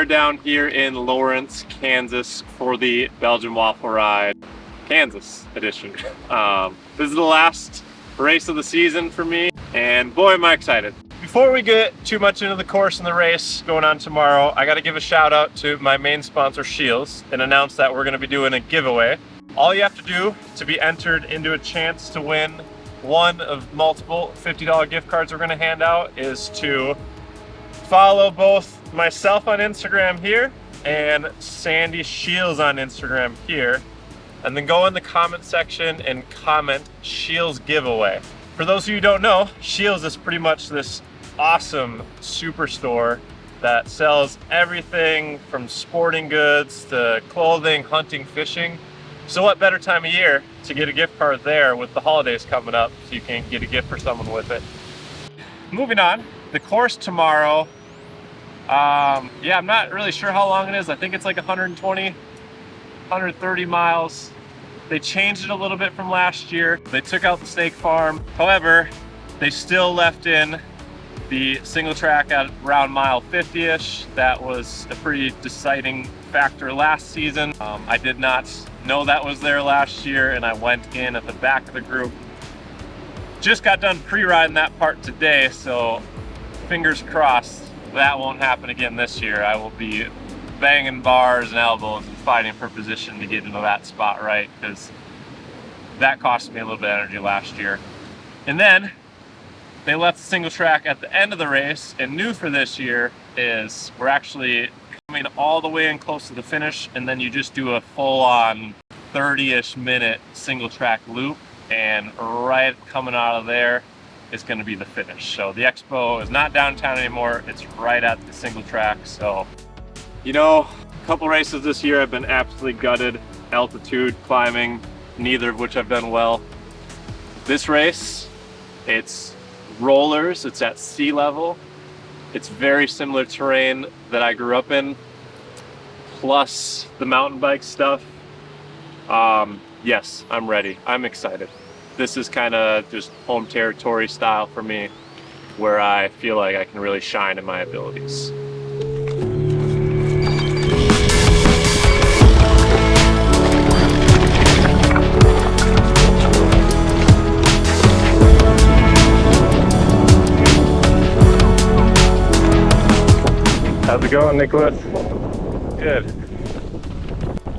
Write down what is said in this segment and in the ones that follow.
are down here in Lawrence, Kansas for the Belgian Waffle Ride, Kansas edition. This is the last race of the season for me, and boy am I excited. Before we get too much into the course and the race going on tomorrow, I gotta give a shout out to my main sponsor, SCHEELS, and announce that we're gonna be doing a giveaway. All you have to do to be entered into a chance to win one of multiple $50 gift cards we're gonna hand out is to follow both myself on Instagram here and Sandy SCHEELS on Instagram here, and then go in the comment section and comment SCHEELS giveaway. For those of you who don't know, SCHEELS is pretty much this awesome superstore that sells everything from sporting goods to clothing, hunting, fishing. So what better time of year to get a gift card there with the holidays coming up so you can get a gift for someone with it. Moving on, the course tomorrow, yeah, I'm not really sure how long it is. I think it's like 120, 130 miles. They changed it a little bit from last year. They took out the snake farm. However, they still left in the Singletrack at around mile 50-ish. That was a pretty deciding factor last season. I did not know that was there last year, and I went in at the back of the group. Just got done pre-riding that part today, so fingers crossed that won't happen again this year. I will be banging bars and elbows and fighting for position to get into that spot right, because that cost me a little bit of energy last year. And then they left the Singletrack at the end of the race, and new for this year is we're actually coming all the way in close to the finish, and then you just do a full-on 30-ish minute Singletrack loop, and right coming out of there is going to be the finish. So the expo is not downtown anymore, it's right at the Singletrack. So, you know, a couple races this year I've been absolutely gutted. Altitude, climbing, neither of which I've done well. This race, it's rollers, it's at sea level, it's very similar terrain that I grew up in, plus the mountain bike stuff. Yes, I'm ready, I'm excited. This is kind of just home territory style for me, where I feel like I can really shine in my abilities. How's it going, Nicolas? Good.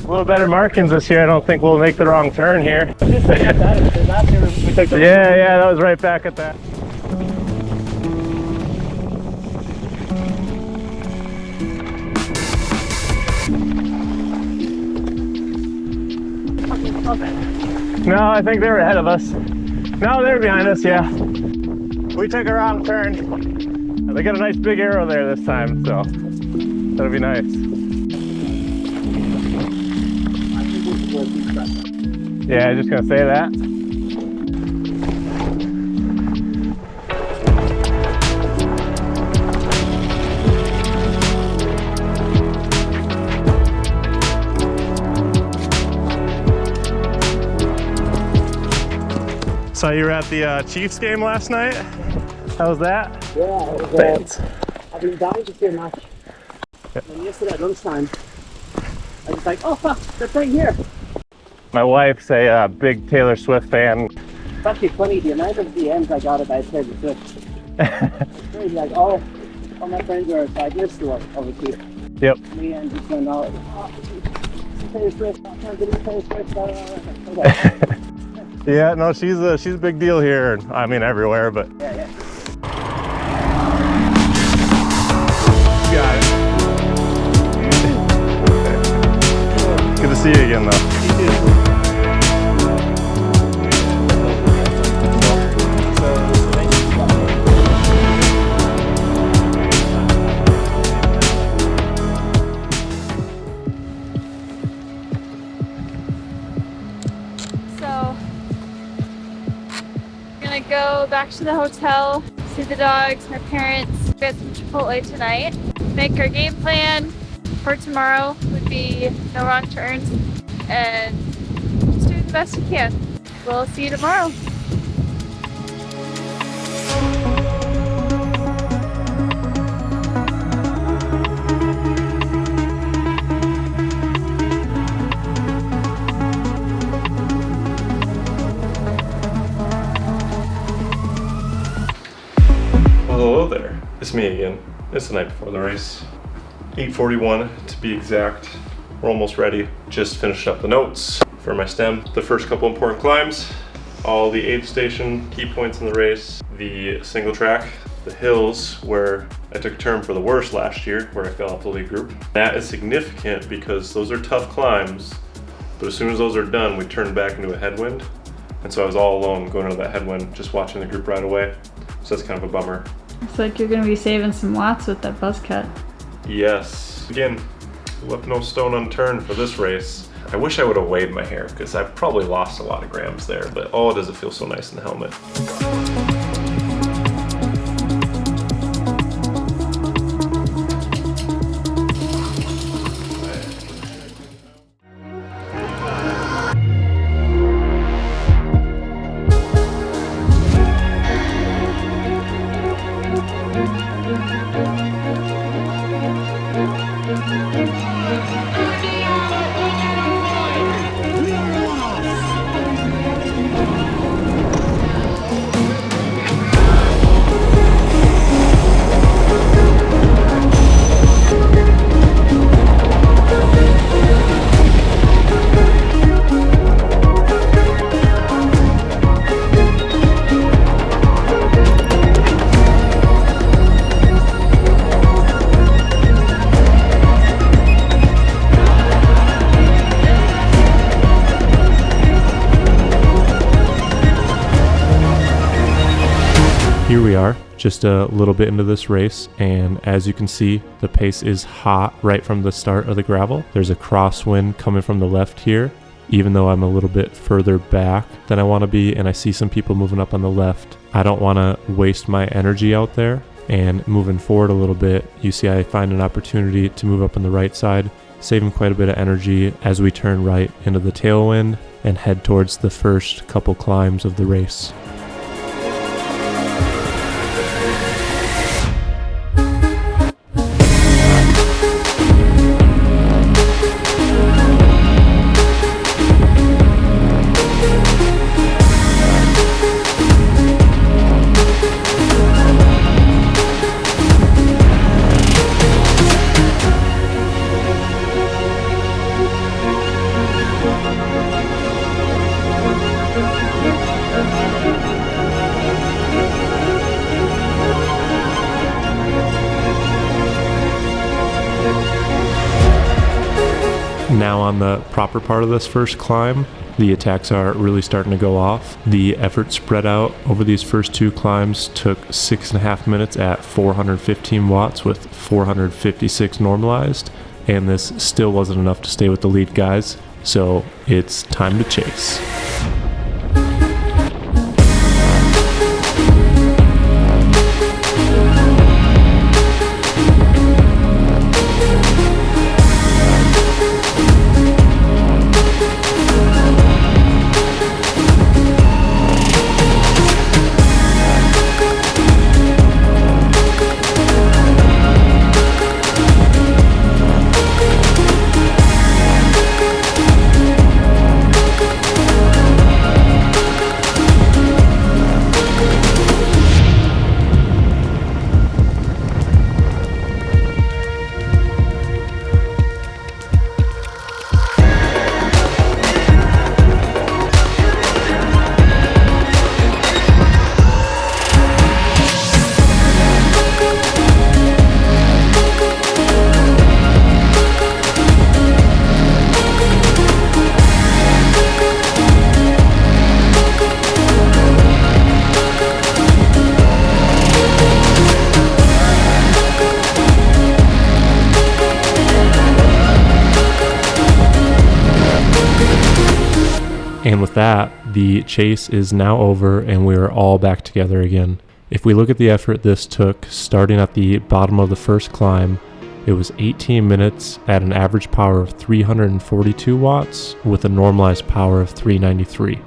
A little better markings this year. I don't think we'll make the wrong turn here. Yeah, that was right back at that. No, I think they were ahead of us. No, they're behind us, yeah. We took a wrong turn. They got a nice big arrow there this time, so that'll be nice. Yeah, I was just gonna say that. So you were at the Chiefs game last night? How was that? Yeah, it was, I've been dying to see a match. Yep. And yesterday at lunchtime, I was like, oh fuck, they're playing here. My wife's a big Taylor Swift fan. It's actually funny, the amount of DMs I got about Taylor Swift. It's crazy, like all my friends are cyclists who are obviously. Yep. Me and just going out, oh, Taylor Swift, I'm trying to do Taylor Swift, okay. Yeah, no, she's a big deal here. I mean, everywhere, but. Yeah, yeah. Got it. Good to see you again, though. You too. So, we're gonna go back to the hotel, see the dogs, my parents, get some Chipotle tonight, make our game plan for tomorrow would be no wrong turns, and just do the best we can. We'll see you tomorrow. Hello there, it's me again. It's the night before the race. 8:41 to be exact. We're almost ready. Just finished up the notes for my stem. The first couple important climbs, all the aid station key points in the race, the Singletrack, the hills where I took a turn for the worst last year, where I fell off the lead group. That is significant because those are tough climbs, but as soon as those are done, we turn back into a headwind. And so I was all alone going into that headwind, just watching the group right away. So that's kind of a bummer. Looks like you're gonna be saving some watts with that buzz cut. Yes. Again, left no stone unturned for this race. I wish I would have weighed my hair because I probably lost a lot of grams there, but oh, does it feel so nice in the helmet. Here we are, just a little bit into this race, and as you can see, the pace is hot right from the start of the gravel. There's a crosswind coming from the left here, even though I'm a little bit further back than I want to be, and I see some people moving up on the left. I don't want to waste my energy out there, and moving forward a little bit, you see I find an opportunity to move up on the right side, saving quite a bit of energy as we turn right into the tailwind and head towards the first couple climbs of the race. Now on the proper part of this first climb, the attacks are really starting to go off. The effort spread out over these first two climbs took 6.5 minutes at 415 watts with 456 normalized, and this still wasn't enough to stay with the lead guys, so it's time to chase. And with that, the chase is now over and we are all back together again. If we look at the effort this took, starting at the bottom of the first climb, it was 18 minutes at an average power of 342 watts with a normalized power of 393.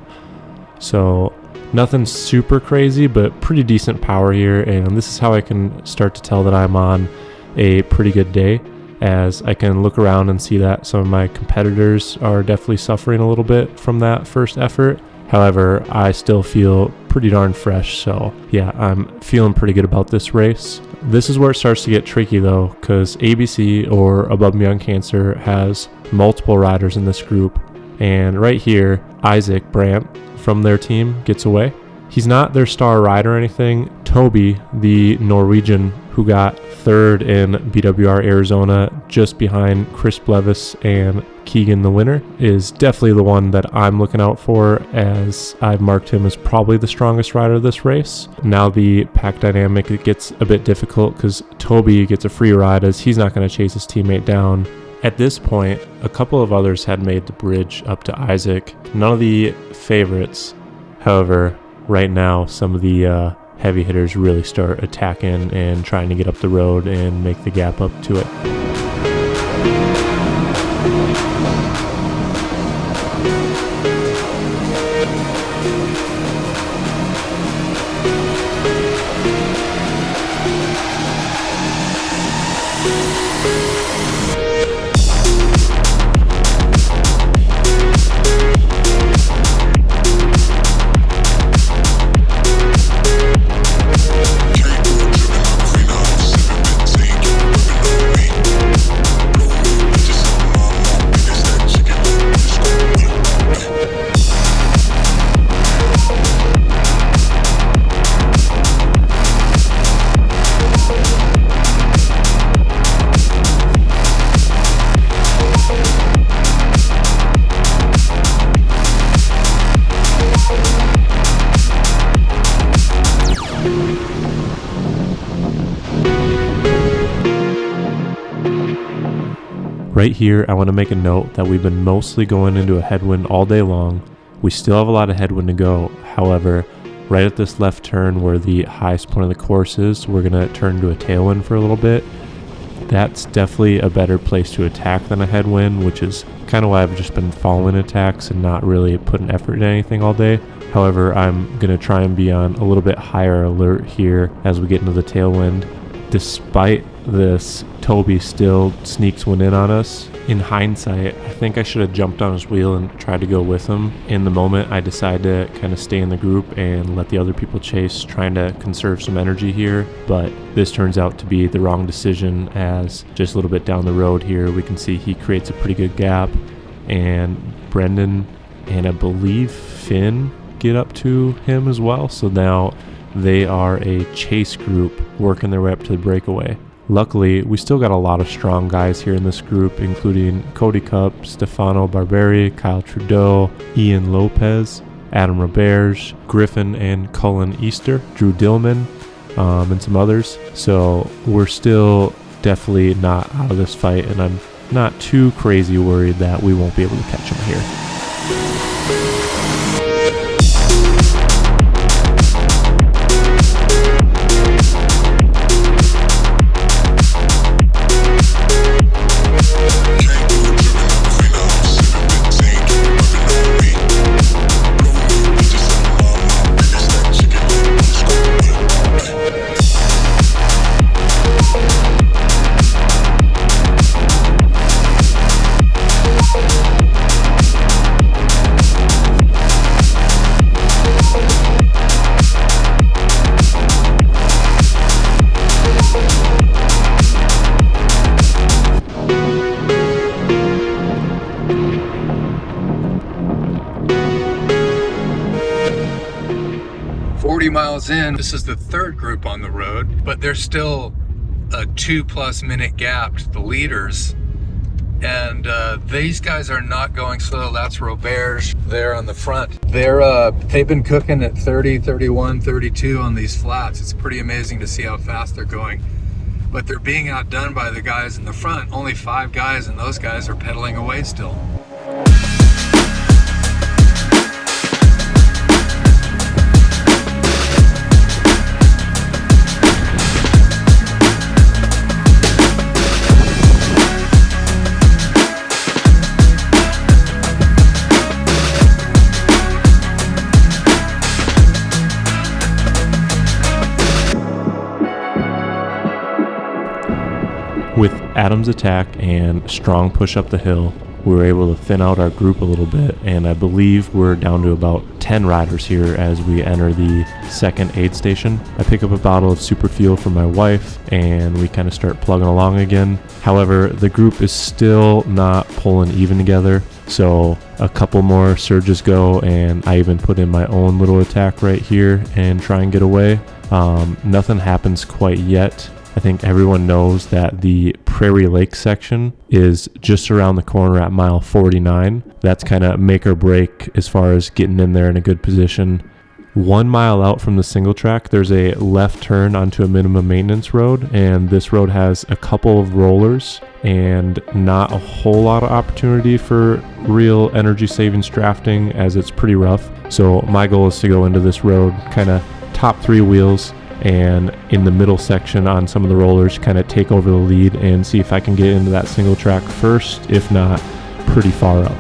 So nothing super crazy, but pretty decent power here, and this is how I can start to tell that I'm on a pretty good day, as I can look around and see that some of my competitors are definitely suffering a little bit from that first effort. However, I still feel pretty darn fresh. So yeah, I'm feeling pretty good about this race. This is where it starts to get tricky though, because ABC, or Above and Beyond Cancer, has multiple riders in this group. And right here, Isaac Brandt from their team gets away. He's not their star rider or anything. Toby, the Norwegian who got third in BWR Arizona, just behind Chris Blevis and Keegan the winner, is definitely the one that I'm looking out for, as I've marked him as probably the strongest rider of this race. Now the pack dynamic, it gets a bit difficult because Toby gets a free ride as he's not going to chase his teammate down. At this point, a couple of others had made the bridge up to Isaac. None of the favorites. However, right now, some of the heavy hitters really start attacking and trying to get up the road and make the gap up to it. Right here, I want to make a note that we've been mostly going into a headwind all day long. We still have a lot of headwind to go. However, right at this left turn where the highest point of the course is, we're going to turn to a tailwind for a little bit. That's definitely a better place to attack than a headwind, which is kind of why I've just been following attacks and not really putting effort into anything all day. However, I'm going to try and be on a little bit higher alert here as we get into the tailwind. Despite this, Toby still sneaks one in on us. In hindsight, I think I should have jumped on his wheel and tried to go with him. In the moment, I decided to kind of stay in the group and let the other people chase, trying to conserve some energy here. But this turns out to be the wrong decision, as just a little bit down the road here, we can see he creates a pretty good gap. And Brenden and I believe Finn get up to him as well. So now they are a chase group working their way up to the breakaway. Luckily, we still got a lot of strong guys here in this group, including Cody Cup, Stefano Barberi, Kyle Trudeau, Ian Lopez, Adam Roberge, Griffin and Cullen Easter, Drew Dillman, and some others. So we're still definitely not out of this fight, and I'm not too crazy worried that we won't be able to catch them here. 40 miles in, this is the third group on the road, but there's still a 2+ minute gap to the leaders. And these guys are not going slow. That's Roberge there on the front. They've been cooking at 30, 31, 32 on these flats. It's pretty amazing to see how fast they're going. But they're being outdone by the guys in the front. Only 5 guys, and those guys are pedaling away still. With Adam's attack and strong push up the hill, we were able to thin out our group a little bit, and I believe we're down to about 10 riders here as we enter the second aid station. I pick up a bottle of Superview for my wife, and we kind of start plugging along again. However, the group is still not pulling even together, so a couple more surges go, and I even put in my own little attack right here and try and get away. Nothing happens quite yet. I think everyone knows that the Prairie Lake section is just around the corner at mile 49. That's kind of make or break as far as getting in there in a good position. 1 mile out from the single track, there's a left turn onto a minimum maintenance road, and this road has a couple of rollers and not a whole lot of opportunity for real energy savings drafting, as it's pretty rough. So my goal is to go into this road kind of top 3 wheels, and in the middle section on some of the rollers kind of take over the lead and see if I can get into that single track first, if not pretty far up.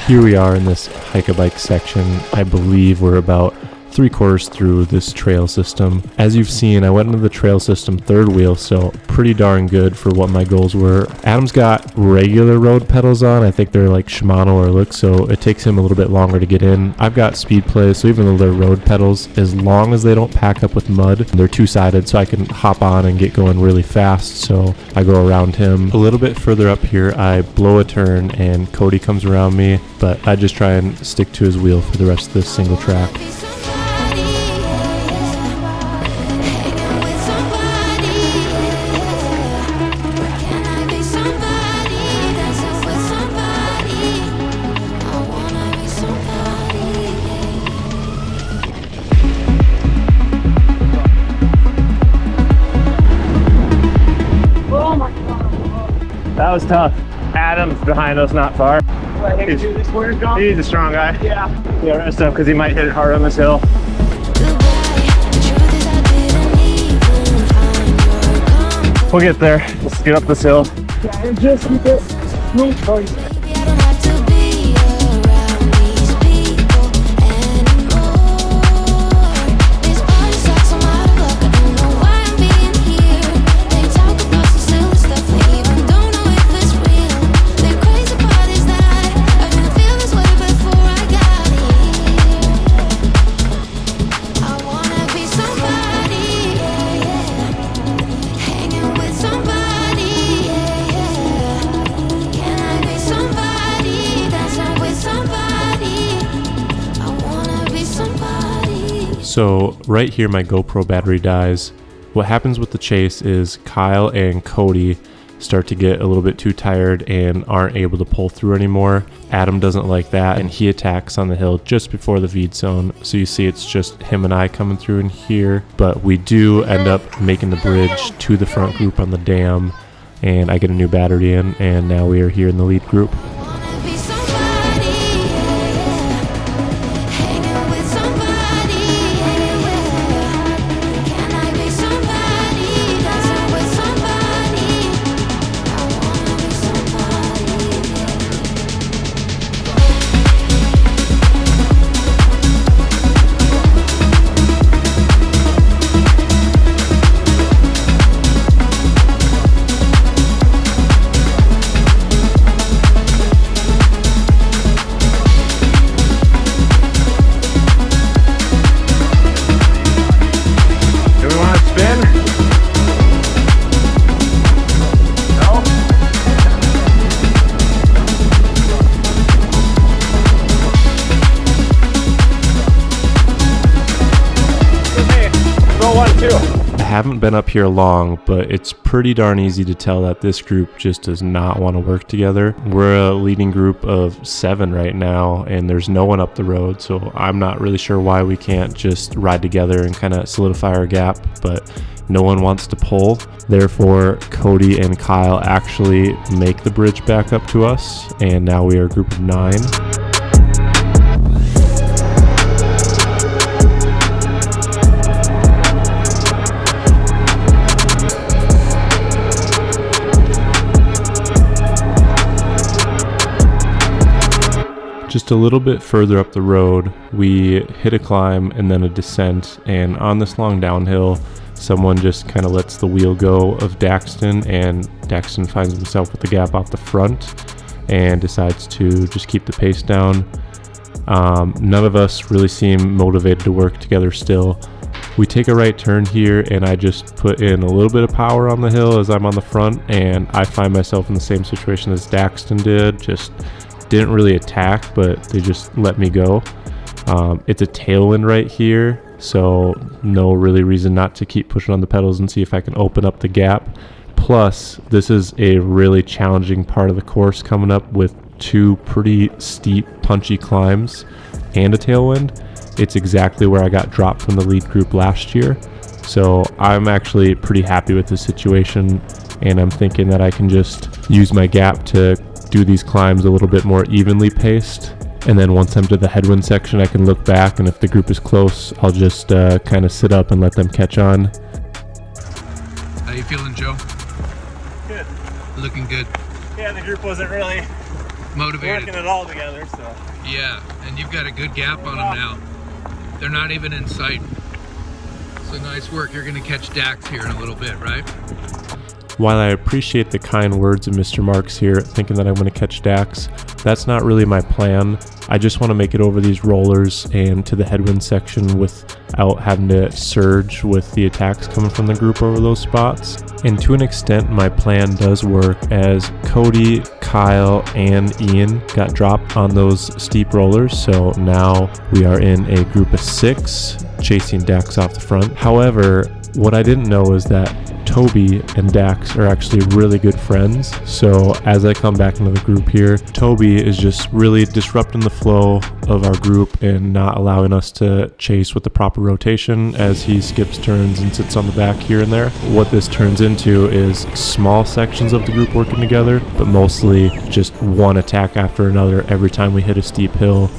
Here we are in this hike-a-bike section. I believe we're about 3/4 through this trail system. As you've seen, I went into the trail system third wheel, so pretty darn good for what my goals were. Adam's got regular road pedals on. I think they're like Shimano or Look, so it takes him a little bit longer to get in. I've got speed plays, so even though they're road pedals, as long as they don't pack up with mud, they're two-sided, so I can hop on and get going really fast, so I go around him. A little bit further up here, I blow a turn and Cody comes around me, but I just try and stick to his wheel for the rest of this single track. That was tough. Adam's behind us, not far. He's a strong guy. Yeah. Yeah, rest up because he might hit it hard on this hill. We'll get there. Let's get up this hill. Yeah, and just keep it smooth. So right here my GoPro battery dies. What happens with the chase is Kyle and Cody start to get a little bit too tired and aren't able to pull through anymore. Adam doesn't like that and he attacks on the hill just before the feed zone. So you see it's just him and I coming through in here, but we do end up making the bridge to the front group on the dam, and I get a new battery in, and now we are here in the lead group. I haven't been up here long, but it's pretty darn easy to tell that this group just does not want to work together. We're a leading group of 7 right now, and there's no one up the road, so I'm not really sure why we can't just ride together and kind of solidify our gap, but no one wants to pull. Therefore, Cody and Kyle actually make the bridge back up to us, and now we are a group of 9. Just a little bit further up the road, we hit a climb and then a descent, and on this long downhill, someone just kind of lets the wheel go of Daxton, and Daxton finds himself with the gap off the front and decides to just keep the pace down. None of us really seem motivated to work together still. We take a right turn here, and I just put in a little bit of power on the hill as I'm on the front, and I find myself in the same situation as Daxton did. Just didn't really attack, but they just let me go. It's a tailwind right here, so no really reason not to keep pushing on the pedals and see if I can open up the gap. Plus, this is a really challenging part of the course coming up with 2 pretty steep, punchy climbs and a tailwind. It's exactly where I got dropped from the lead group last year, so I'm actually pretty happy with this situation, and I'm thinking that I can just use my gap to do these climbs a little bit more evenly paced, and then once I'm to the headwind section I can look back, and if the group is close I'll just kind of sit up and let them catch on. How you feeling, Joe? Good. Looking good. Yeah, the group wasn't really Motivated. working it all together, so. Yeah, and you've got a good gap on them now. They're not even in sight. So nice work. You're going to catch Dax here in a little bit, right? While I appreciate the kind words of Mr. Marks here, thinking that I'm going to catch Dax, that's not really my plan. I just want to make it over these rollers and to the headwind section without having to surge with the attacks coming from the group over those spots. And to an extent, my plan does work, as Cody, Kyle, and Ian got dropped on those steep rollers, so now we are in a group of 6 chasing Dax off the front. However, what I didn't know is that Toby and Dax are actually really good friends, so as I come back into the group here, Toby is just really disrupting the flow of our group and not allowing us to chase with the proper rotation as he skips turns and sits on the back here and there. What this turns into is small sections of the group working together, but mostly just one attack after another every time we hit a steep hill.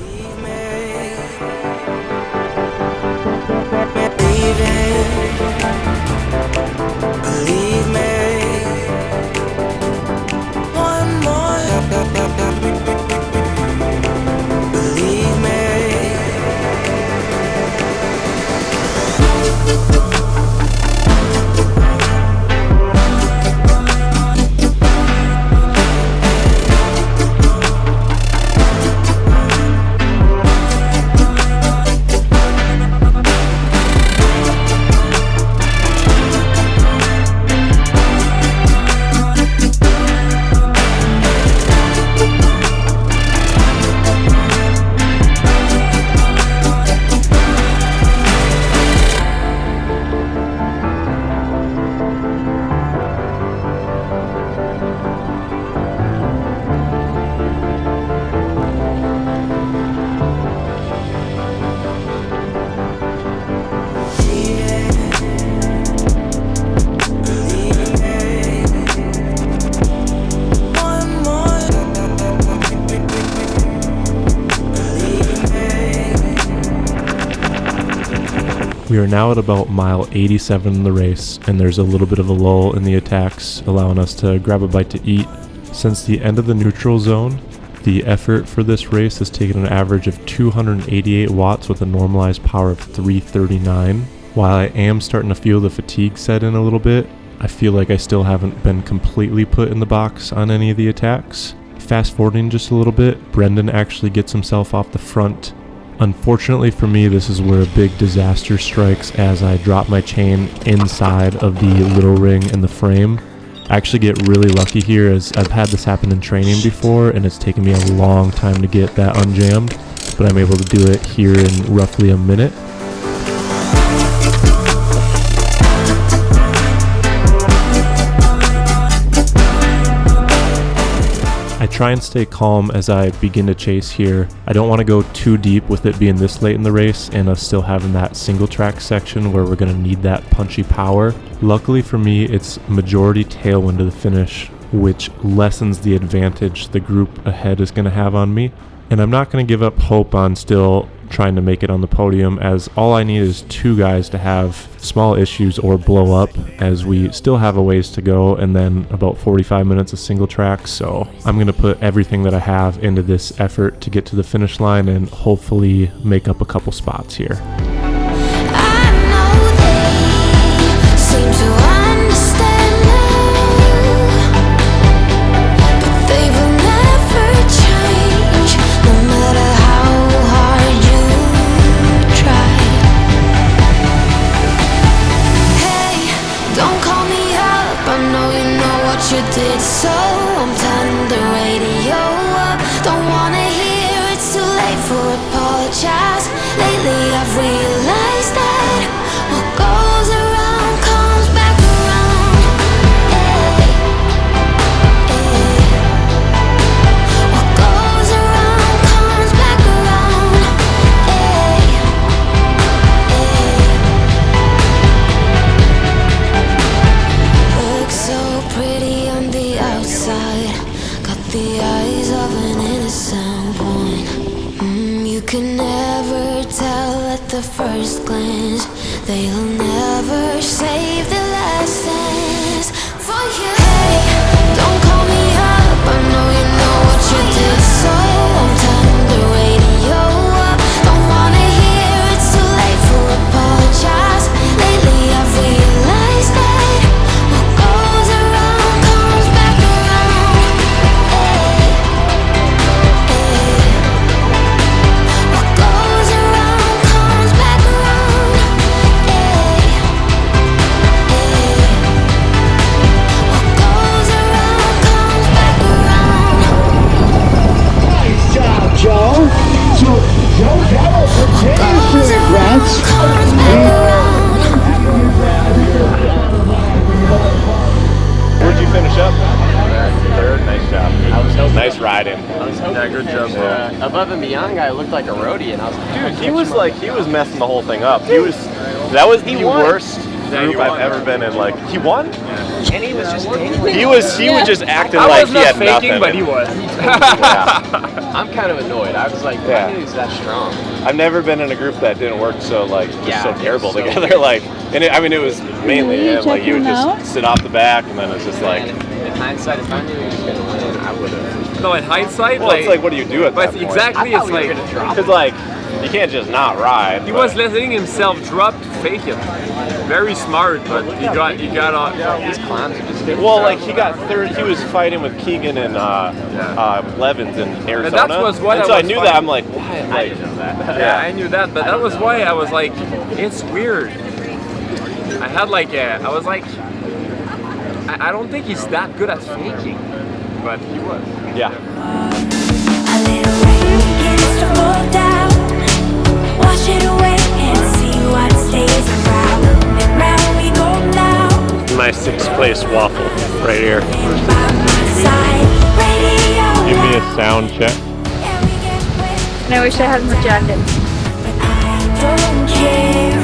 We are now at about mile 87 in the race, and there's a little bit of a lull in the attacks, allowing us to grab a bite to eat. Since the end of the neutral zone, the effort for this race has taken an average of 288 watts with a normalized power of 339. While I am starting to feel the fatigue set in a little bit, I feel like I still haven't been completely put in the box on any of the attacks. Fast forwarding just a little bit, Brenden actually gets himself off the front. Unfortunately for me, this is where a big disaster strikes as I drop my chain inside of the little ring in the frame. I actually get really lucky here, as I've had this happen in training before and it's taken me a long time to get that unjammed, but I'm able to do it here in roughly a minute. I try and stay calm as I begin to chase here. I don't want to go too deep with it being this late in the race and us still having that single track section where we're going to need that punchy power. Luckily for me, it's majority tailwind to the finish, which lessens the advantage the group ahead is going to have on me. And I'm not going to give up hope on still trying to make it on the podium, as all I need is 2 guys to have small issues or blow up, as we still have a ways to go and then about 45 minutes of single track. So I'm going to put everything that I have into this effort to get to the finish line and hopefully make up a couple spots here. First glance, they'll never save the lessons for you. Hey, don't call me up, I know you know what you did, so I'm turning the radio up. Don't wanna hear it's too late for apologize. Lately I've realized that what goes around comes back around. Hey, hey. What goes around comes back around. Hey, hey. What goes around comes back around. Nice job, Joe. So, Joe Goettl continues to advance. Comes back around. Where'd you finish up? Third. Nice job. Nice riding. Yeah, good job, bro. Above and beyond guy looked like a roadie, and I was like, Dude, he was messing the whole thing up. That was the worst group I've ever been in. Like, he won? and he was just dangling. He was just acting like he had nothing. But he was. Yeah. I'm kind of annoyed. I was like, Yeah. I knew he was that strong. I've never been in a group that didn't work so Yeah, so terrible so together. weird. Like, and it was mainly him. Like, you would just sit off the back, and then it's just like. And in hindsight, if I knew he was going to win, I would have. No, in hindsight, Well, it's like, what do you do at that but point? exactly, I it's thought we were like going to drop Because, like, you can't just not ride. he was letting himself drop to fake it. Very smart, but he got on. These clowns are just getting Well, drunk. like, he got third. He was fighting with Keegan and Levins in Arizona. that was what and I so I was knew fighting. that. I'm like, why? I Like, didn't know that. Yeah, I knew that, but that was why I was like, it's weird. I had like I was like, I don't think he's that good at faking, but he was. yeah. A little rain begins to fall down. Wash it away and see what stays around. And round we go now. My 6th place waffle right here. By my side, radio. Give me a sound check. And we get wet, And I wish I had more jackets. but I don't care.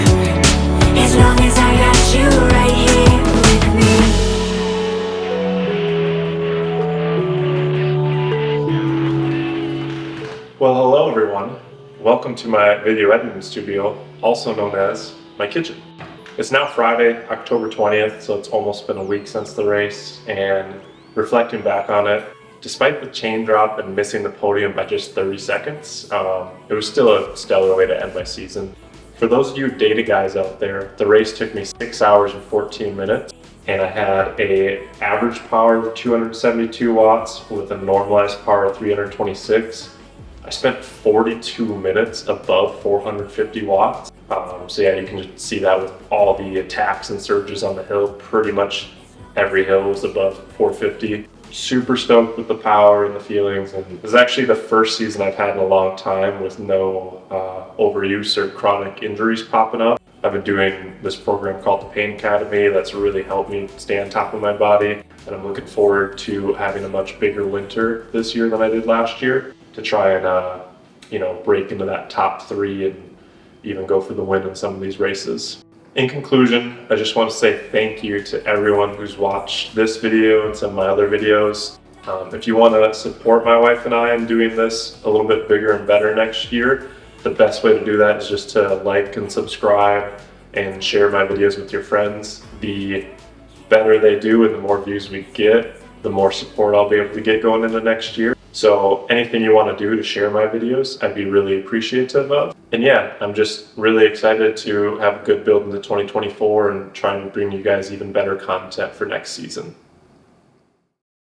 As long as I got you right here with me. Well, hello everyone. Welcome to my video editing studio, also known as my kitchen. It's now Friday, October 20th, so it's almost been a week since the race, and reflecting back on it, despite the chain drop and missing the podium by just 30 seconds, it was still a stellar way to end my season. For those of you data guys out there, the race took me 6 hours and 14 minutes, and I had an average power of 272 watts with a normalized power of 326. I spent 42 minutes above 450 watts. So yeah, you can just see that with all the attacks and surges on the hill. Pretty much every hill was above 450. Super stoked with the power and the feelings. And this is actually the first season I've had in a long time with no overuse or chronic injuries popping up. I've been doing this program called the Pain Academy that's really helped me stay on top of my body. And I'm looking forward to having a much bigger winter this year than I did last year to try and, break into that top 3 and even go for the win in some of these races. In conclusion, I just want to say thank you to everyone who's watched this video and some of my other videos. If you want to support my wife and I in doing this a little bit bigger and better next year, the best way to do that is just to like and subscribe and share my videos with your friends. The better they do and the more views we get, the more support I'll be able to get going into next year. So anything you want to do to share my videos, I'd be really appreciative of. And yeah, I'm just really excited to have a good build into 2024 and try and bring you guys even better content for next season.